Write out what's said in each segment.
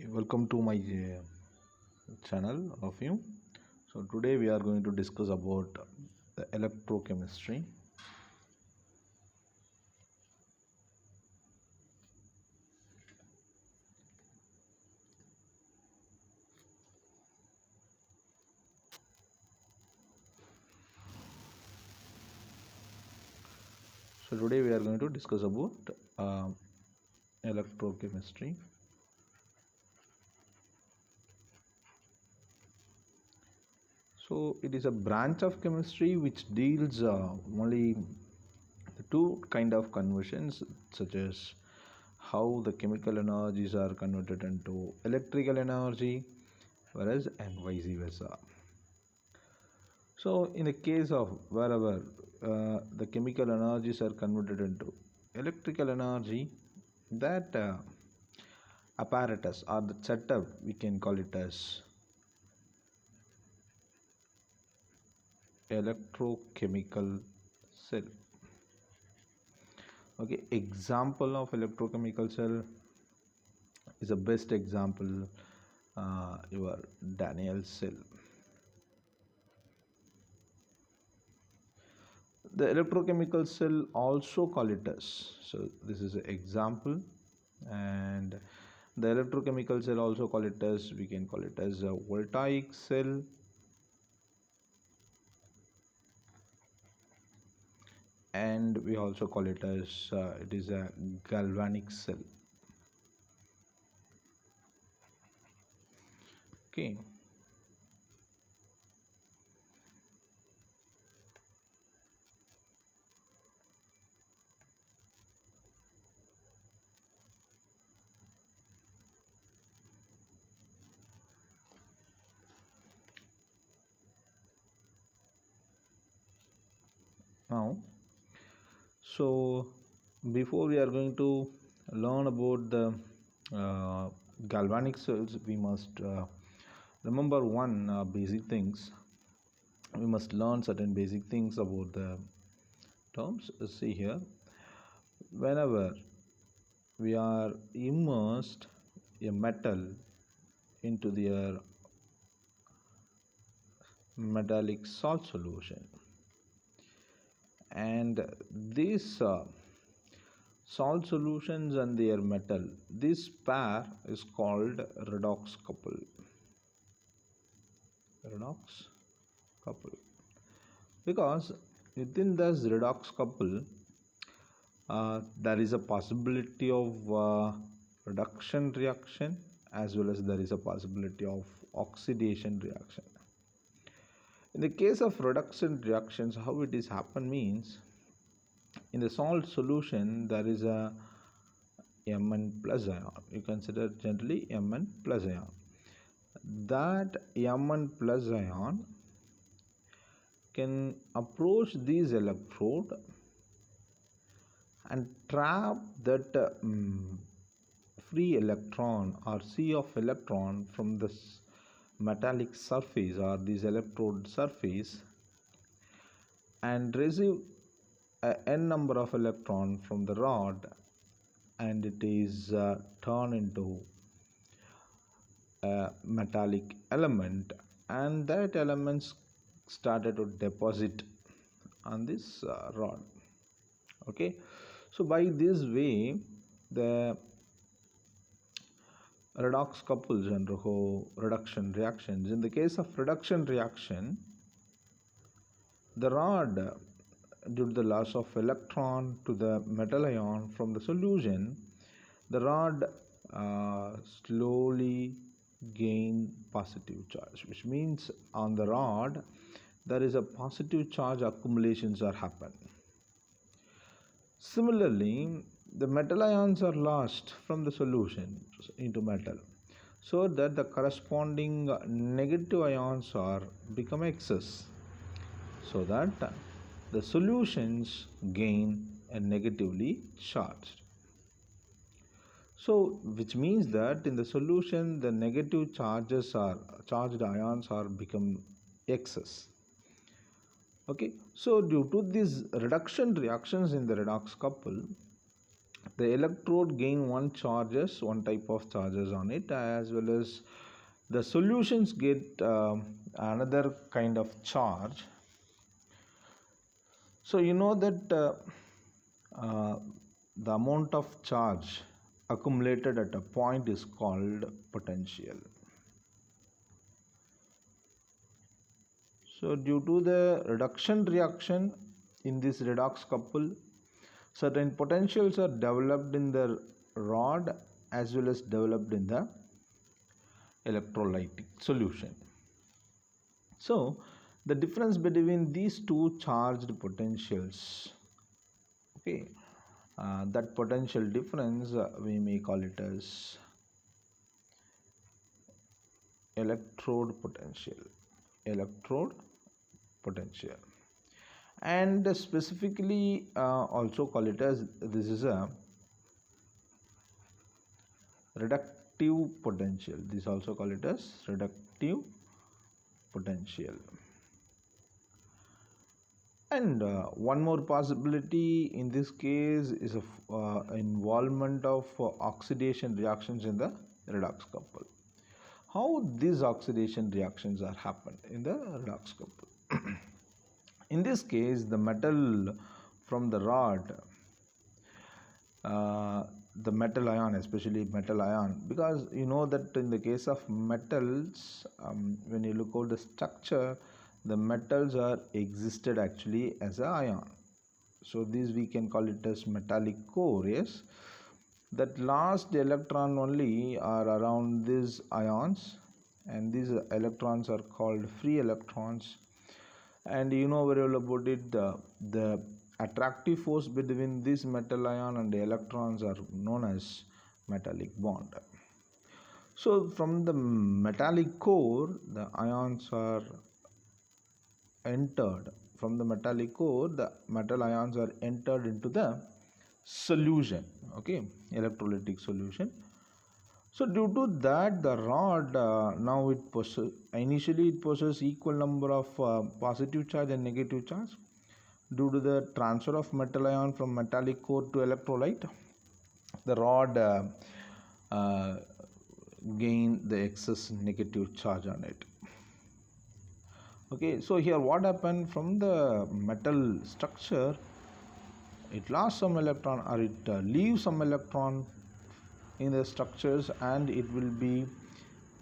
Okay, welcome to my channel of you. So today we are going to discuss about the electrochemistry. So today we are going to discuss about electrochemistry. So it is a branch of chemistry which deals only the two kind of conversions, such as how the chemical energies are converted into electrical energy, whereas and vice versa. So, in the case of wherever the chemical energies are converted into electrical energy, that apparatus or the setup, we can call it as electrochemical cell. Okay, example of electrochemical cell is the best example, your Daniell cell. The electrochemical cell also call it as, so this is an example, and the electrochemical cell also call it as, we can call it as a voltaic cell, and we also call it as it is a galvanic cell. Okay, now, so before we are going to learn about the galvanic cells, we must remember one basic things. We must learn certain basic things about the terms. See here, whenever we are immersed a metal into their metallic salt solution, and these salt solutions and their metal, this pair is called redox couple. Redox couple, because within this redox couple there is a possibility of reduction reaction, as well as there is a possibility of oxidation reaction. In the case of reduction reactions, how it is happen means, in the salt solution there is a Mn plus ion. You consider generally Mn plus ion. That Mn plus ion can approach these electrode and trap that free electron or sea of electron from this metallic surface or this electrode surface, and receive a n number of electron from the rod, and it is turned into a metallic element, and that elements started to deposit on this rod. Okay, so by this way the redox couples undergo reduction reactions. In the case of reduction reaction, the rod, due to the loss of electron to the metal ion from the solution, the rod slowly gain positive charge, which means on the rod there is a positive charge accumulations are happen. Similarly, the metal ions are lost from the solution into metal, so that the corresponding negative ions are become excess, so that the solutions gain a negatively charged. So which means that in the solution the negative charges are charged ions are become excess. Okay, so due to these reduction reactions in the redox couple, the electrode gain one type of charges on it, as well as the solutions get another kind of charge. So you know that the amount of charge accumulated at a point is called potential. So due to the reduction reaction in this redox couple, certain potentials are developed in the rod as well as developed in the electrolytic solution. So the difference between these two charged potentials, okay, that potential difference we may call it as electrode potential, and specifically also call it as, this is a reductive potential. This also call it as reductive potential. And one more possibility in this case is involvement of oxidation reactions in the redox couple. How these oxidation reactions are happened in the redox couple? In this case, the metal from the rod, the metal ion, especially metal ion, because you know that in the case of metals, when you look at the structure, the metals are existed actually as an ion. So these we can call it as metallic core. Yes, that last electron only are around these ions, and these electrons are called free electrons. And you know very well about it, the attractive force between this metal ion and the electrons are known as metallic bond. So from the metallic core, the ions are entered. From the metallic core, the metal ions are entered into the solution, okay, electrolytic solution. So due to that, the rod now initially it possesses equal number of positive charge and negative charge. Due to the transfer of metal ion from metallic core to electrolyte, the rod gain the excess negative charge on it. Okay, so here what happened, from the metal structure, it lost some electron, or it leaves some electron in the structures, and it will be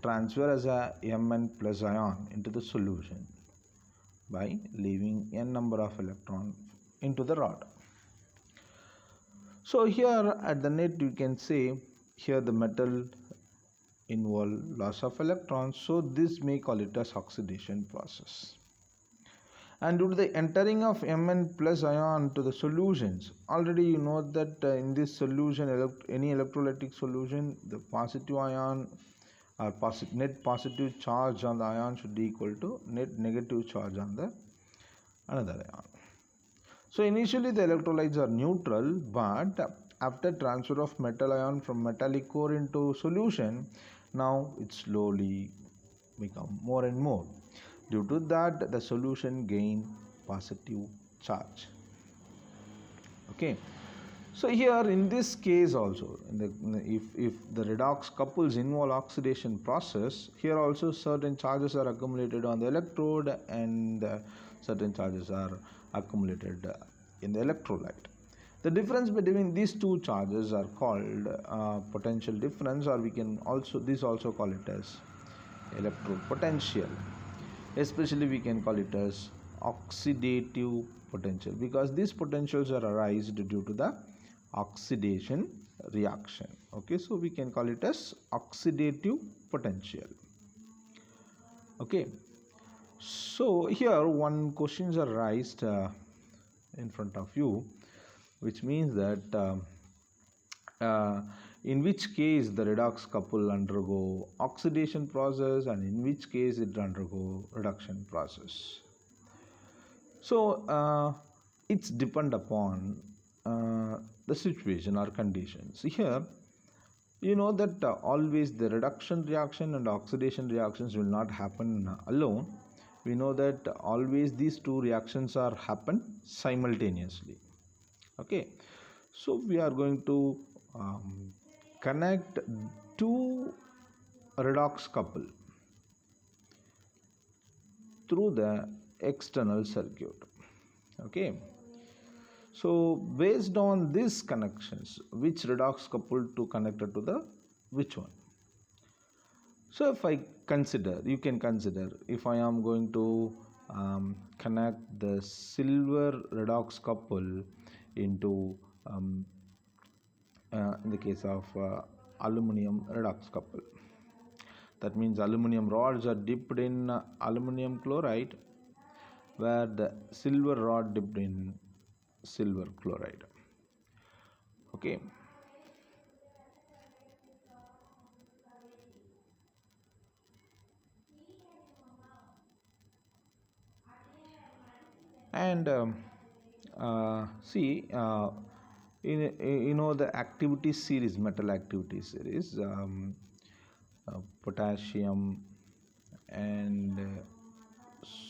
transferred as a Mn plus ion into the solution by leaving n number of electron into the rod. So here at the net you can say, here the metal involve loss of electrons, so this may call it as oxidation process. And due to the entering of Mn plus ion to the solutions, already you know that in this solution, any electrolytic solution, the positive ion or net positive charge on the ion should be equal to net negative charge on the another ion. So initially the electrolytes are neutral, but after transfer of metal ion from metallic core into solution, now it slowly become more and more. Due to that, the solution gain positive charge. Okay, so here in this case also, if the redox couples involve oxidation process, here also certain charges are accumulated on the electrode, and certain charges are accumulated in the electrolyte. The difference between these two charges are called potential difference, or we can also call it as electrode potential. Especially we can call it as oxidative potential, because these potentials are arised due to the oxidation reaction. Okay, so we can call it as oxidative potential. Okay, so here one questions are raised in front of you, which means that in which case the redox couple undergo oxidation process, and in which case it undergo reduction process. So it's depend upon the situation or conditions. Here you know that always the reduction reaction and oxidation reactions will not happen alone. We know that always these two reactions are happen simultaneously. Okay, so we are going to um, connect two redox couple through the external circuit. Okay, so based on these connections, which redox couple to connected to the which one? So if I consider, you can consider, if I am going to connect the silver redox couple into in the case of aluminum redox couple, that means aluminum rods are dipped in aluminum chloride, where the silver rod dipped in silver chloride. Okay, and see, you know the activity series, metal activity series, potassium and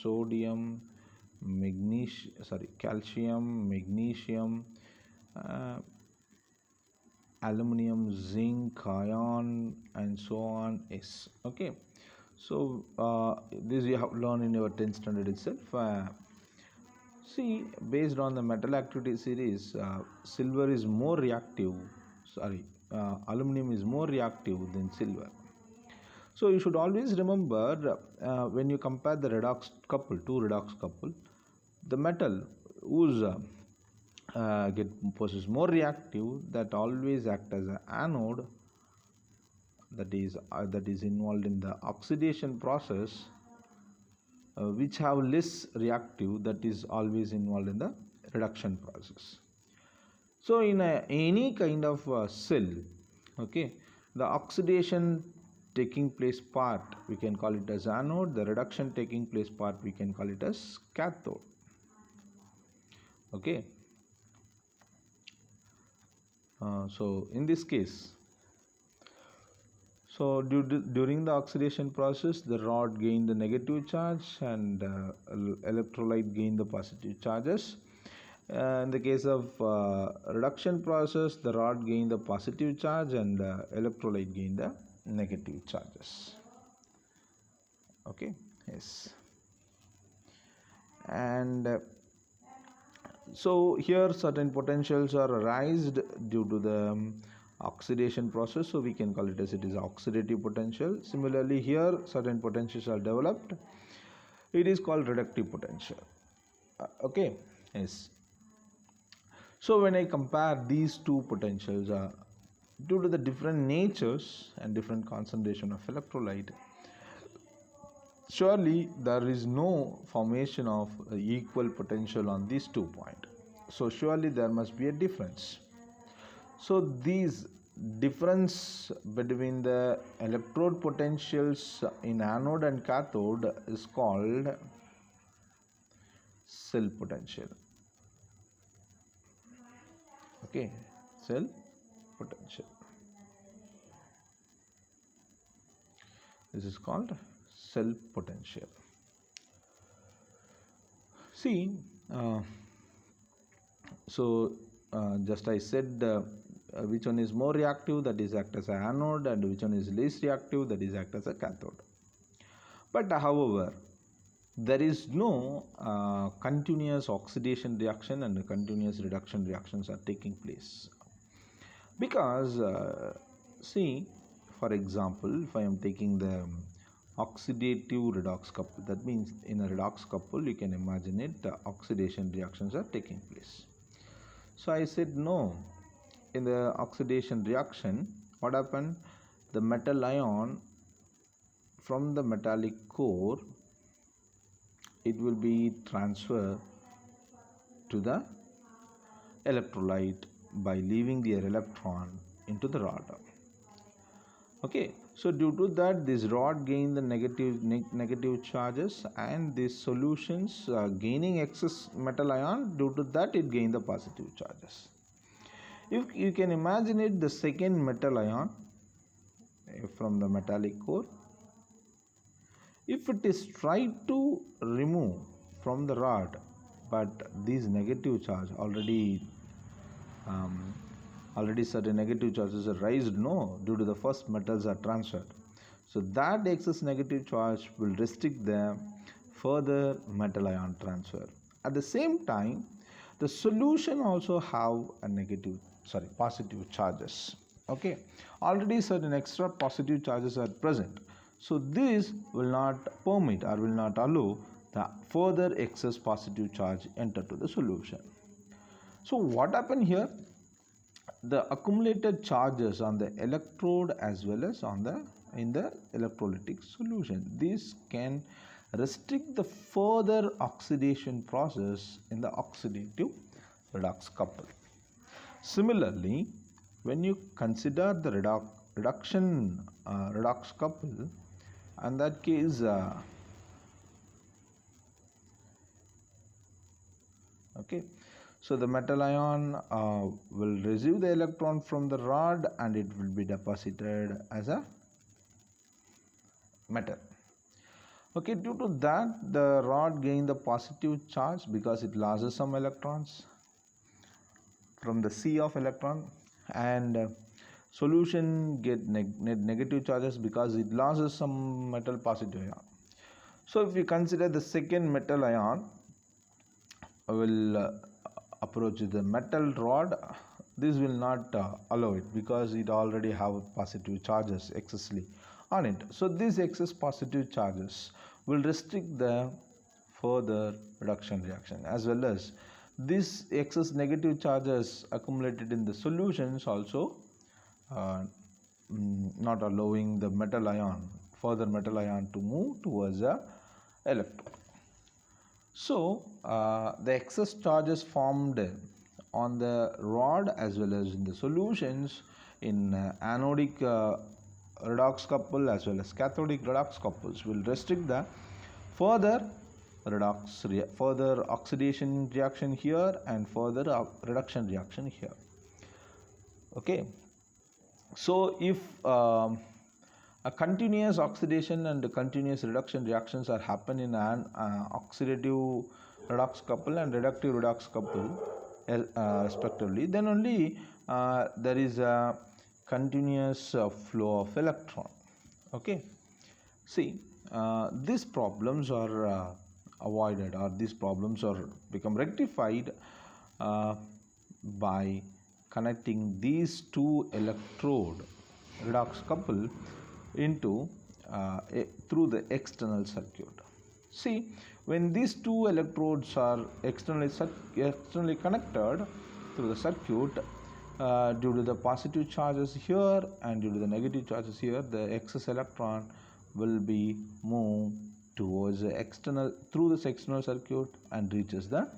sodium, calcium, magnesium, uh, aluminum, zinc, iron, and so on is okay. So this you have learned in your 10th standard itself. See, based on the metal activity series, silver is more reactive. Aluminum is more reactive than silver. So you should always remember when you compare the two redox couple, the metal whose get possesses more reactive, that always act as an anode, that is involved in the oxidation process, which have less reactive, that is always involved in the reduction process. So in any kind of cell, okay, the oxidation taking place part we can call it as anode, the reduction taking place part we can call it as cathode. Okay, so in this case, so during the oxidation process, the rod gain the negative charge and electrolyte gain the positive charges. In the case of reduction process, the rod gain the positive charge and electrolyte gain the negative charges. Okay, yes. And so here certain potentials are arised due to the oxidation process, so we can call it as it is oxidative potential. Similarly, here certain potentials are developed, it is called reductive potential. Okay, yes. So when I compare these two potentials, due to the different natures and different concentration of electrolyte, surely there is no formation of equal potential on these 2 points. So surely there must be a difference. So these difference between the electrode potentials in anode and cathode is called cell potential. Okay, cell potential. This is called cell potential. See, just I said which one is more reactive, that is act as an anode, and which one is least reactive, that is act as a cathode. But however, there is no continuous oxidation reaction and continuous reduction reactions are taking place, because see, for example, if I am taking the oxidative redox couple, that means in a redox couple you can imagine it, the oxidation reactions are taking place. So I said no, in the oxidation reaction, what happened, the metal ion from the metallic core, it will be transferred to the electrolyte by leaving their electron into the rod. Okay, so due to that, this rod gain the negative charges, and these solutions gaining excess metal ion, due to that it gain the positive charges. If you can imagine it, the second metal ion from the metallic core, if it is tried to remove from the rod, but these negative charge already already certain negative charges are raised, no, due to the first metals are transferred. So that excess negative charge will restrict the further metal ion transfer. At the same time, the solution also have a positive charges. Okay, already certain extra positive charges are present. So this will not permit or will not allow the further excess positive charge enter to the solution. So what happened here? The accumulated charges on the electrode as well as on the in the electrolytic solution, this can restrict the further oxidation process in the oxidative redox couple. Similarly, when you consider the reduction redox couple, in that case okay, so the metal ion will receive the electron from the rod and it will be deposited as a metal. Okay, due to that the rod gain the positive charge because it loses some electrons from the sea of electron, and solution get negative charges because it loses some metal positive ion. So if we consider the second metal ion will approach the metal rod, this will not allow it because it already have positive charges excessively on it. So these excess positive charges will restrict the further reduction reaction, as well as this excess negative charges accumulated in the solutions also not allowing the further metal ion to move towards the electrode. So the excess charges formed on the rod as well as in the solutions in anodic redox couple as well as cathodic redox couples will restrict the further further oxidation reaction here and further reduction reaction here. Okay, so if a continuous oxidation and continuous reduction reactions are happen in an oxidative redox couple and reductive redox couple respectively, then only there is a continuous flow of electron. Okay, see, these problems are avoided, or these problems are become rectified by connecting these two electrode redox couple into through the external circuit. See, when these two electrodes are externally connected through the circuit, due to the positive charges here and due to the negative charges here, the excess electron will be moved towards the external through this external circuit and reaches the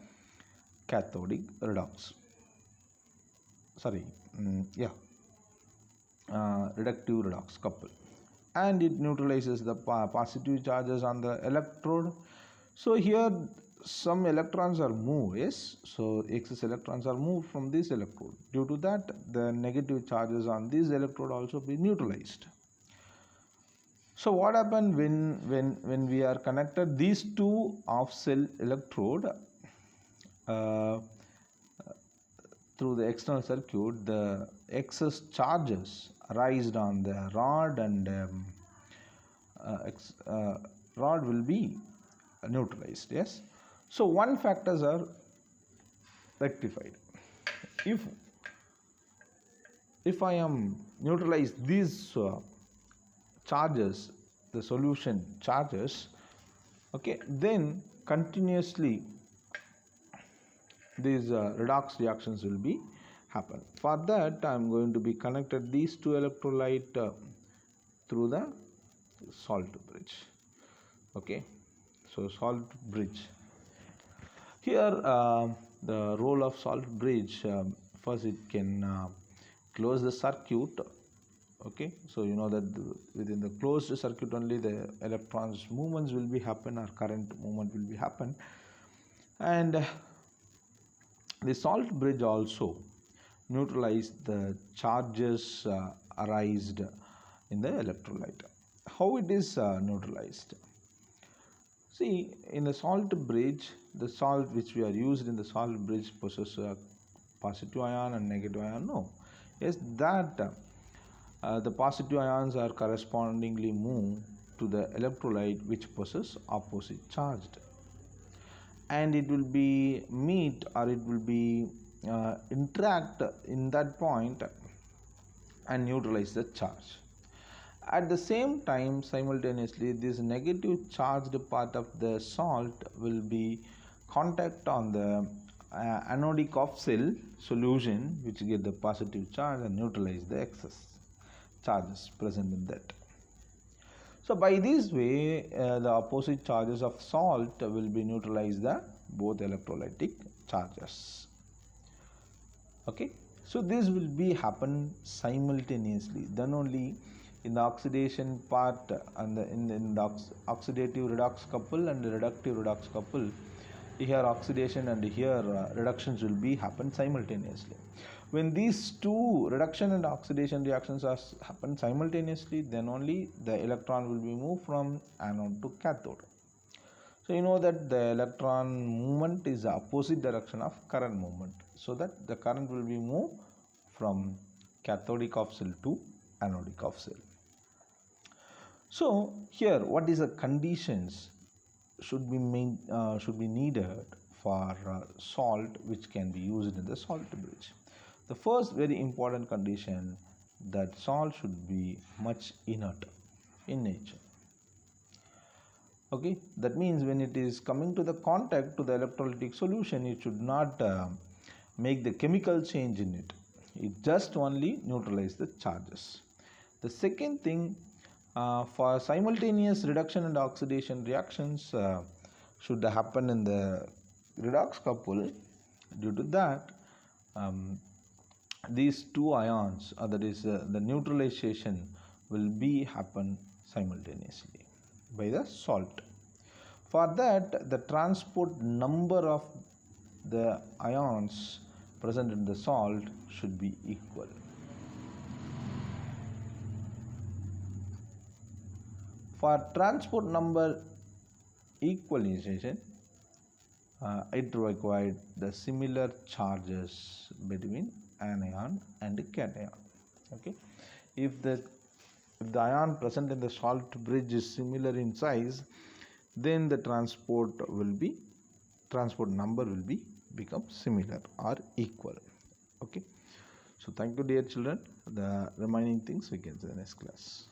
cathodic redox. Reductive redox couple, and it neutralizes the positive charges on the electrode. So here some electrons are moved, yes, so excess electrons are moved from this electrode. Due to that, the negative charges on this electrode also be neutralized. So what happened when we are connected these two off cell electrode through the external circuit, the excess charges raised on the rod and rod will be neutralized, yes. So one factors are rectified. If I am neutralize these charges, the solution charges, okay, then continuously these redox reactions will be happen. For that, I am going to be connected these two electrolyte through the salt bridge. Okay, so salt bridge. Here the role of salt bridge, first it can close the circuit. Okay, so you know that within the closed circuit only the electrons movements will be happen, or current movement will be happen, and the salt bridge also neutralize the charges arised in the electrolyte. How it is neutralized? See, in the salt bridge, the salt which we are used in the salt bridge possesses a positive ion and negative ion. No, is that the positive ions are correspondingly moved to the electrolyte which possesses opposite charged, and it will be meet or it will be interact in that point and neutralize the charge. At the same time, simultaneously, this negative charged part of the salt will be contact on the anodic of cell solution, which get the positive charge and neutralize the excess charges present in that. So by this way, the opposite charges of salt will be neutralized the both electrolytic charges. Okay, so this will be happen simultaneously. Then only in the oxidation part and in the oxidative redox couple and the reductive redox couple, here oxidation and here reductions will be happen simultaneously. When these two reduction and oxidation reactions are happen simultaneously, then only the electron will be moved from anode to cathode. So you know that the electron movement is the opposite direction of current movement, so that the current will be moved from cathodic of cell to anodic of cell. So here, what is the conditions should be needed for salt which can be used in the salt bridge? The first very important condition, that salt should be much inert in nature. Okay, that means when it is coming to the contact to the electrolytic solution, it should not make the chemical change in it. It just only neutralize the charges. The second thing, for simultaneous reduction and oxidation reactions should happen in the redox couple. Due to that, these two ions, that is the neutralization will be happen simultaneously by the salt. For that, the transport number of the ions present in the salt should be equal. For transport number equalization, it required the similar charges between anion and cation. Okay, if the ion present in the salt bridge is similar in size, then the transport number will be become similar or equal. Okay, so thank you dear children. The remaining things we can see in the next class.